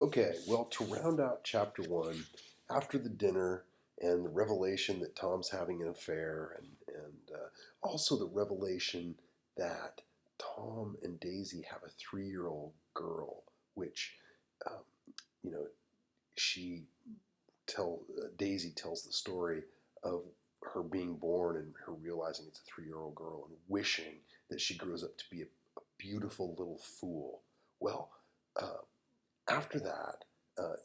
Okay, well, to round out chapter one, after the dinner and the revelation that Tom's having an affair, and also the revelation that Tom and Daisy have a 3-year-old girl, which, um, you know, she Daisy tells the story of her being born and her realizing it's a 3-year-old girl and wishing that she grows up to be a beautiful little fool. Well, uh, after that,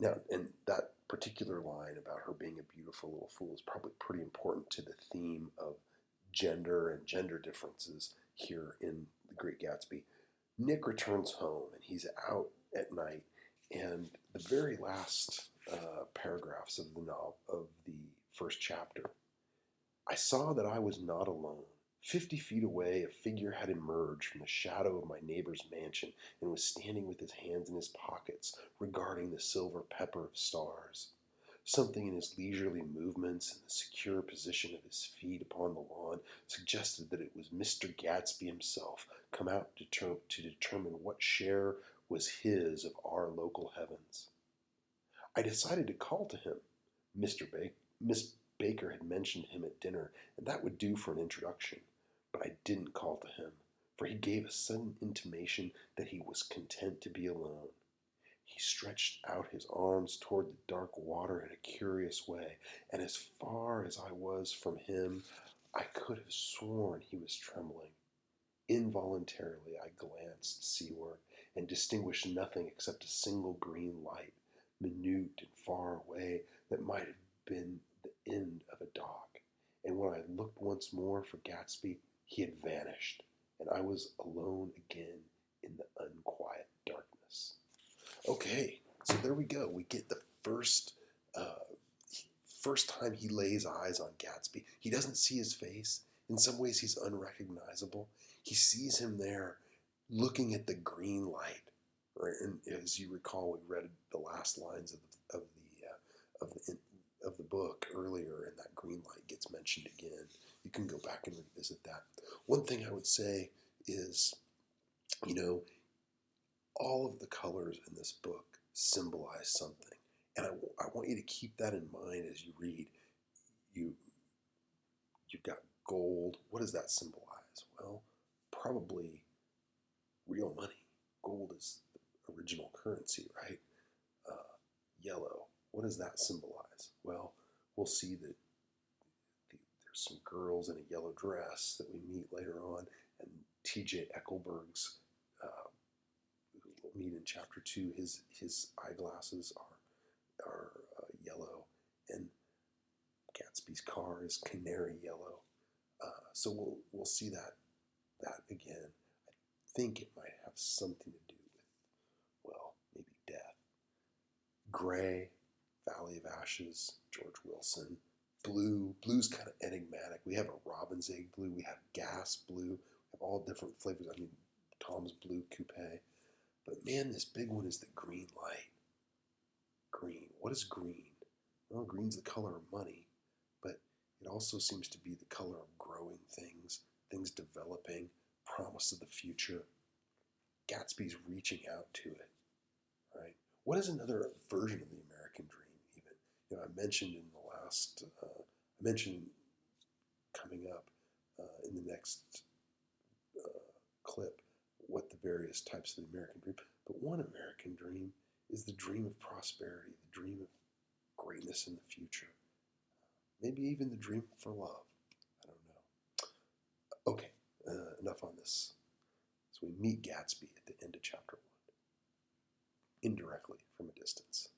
now, and that particular line about her being a beautiful little fool is probably pretty important to the theme of gender and gender differences here in The Great Gatsby. Nick returns home and he's out at night, and the very last paragraphs of the first chapter. I saw that I was not alone. 50 feet away, a figure had emerged from the shadow of my neighbor's mansion and was standing with his hands in his pockets, regarding the silver pepper of stars. Something in his leisurely movements and the secure position of his feet upon the lawn suggested that it was Mr. Gatsby himself, come out to determine what share was his of our local heavens. I decided to call to him. Miss Baker had mentioned him at dinner, and that would do for an introduction. But I didn't call to him, for he gave a sudden intimation that he was content to be alone. He stretched out his arms toward the dark water in a curious way, and as far as I was from him, I could have sworn he was trembling. Involuntarily, I glanced seaward and distinguished nothing except a single green light, minute and far away, that might have been the end of a dock. And when I looked once more for Gatsby, he had vanished, and I was alone again in the unquiet darkness. Okay, so there we go. We get the uh, first time he lays eyes on Gatsby. He doesn't see his face. In some ways, he's unrecognizable. He sees him there looking at the green light. Right? And as you recall, we read the last lines of the book earlier, and that green light gets mentioned again. You can go back and revisit that. One thing I would say is, you know, all of the colors in this book symbolize something. And I want you to keep that in mind as you read. You, you've got gold. What does that symbolize? Well, probably real money. Gold is the original currency, right? Yellow. What does that symbolize? Well, we'll see that there's some girls in a yellow dress that we meet later on, and T.J. Ecclesburg's we'll meet in chapter two. His eyeglasses are yellow, and Gatsby's car is canary yellow. So we'll see that again. I think it might have something to do with, well, maybe death. Gray, Valley of Ashes, George Wilson. Blue's kind of enigmatic. We have a robin's egg blue. We have gas blue. We have all different flavors. I mean, Tom's Blue Coupe. But man, this big one is the green light. Green. What is green? Well, green's the color of money, but it also seems to be the color of growing things, things developing, promise of the future. Gatsby's reaching out to it, right? What is another version of the American dream, even? I mentioned in the last, I mentioned coming up in the next uh, clip what the various types of the American dream, but one American dream is the dream of prosperity, the dream of greatness in the future. Maybe even the dream for love. I don't know. Okay, enough on this. So we meet Gatsby at the end of chapter one, indirectly from a distance.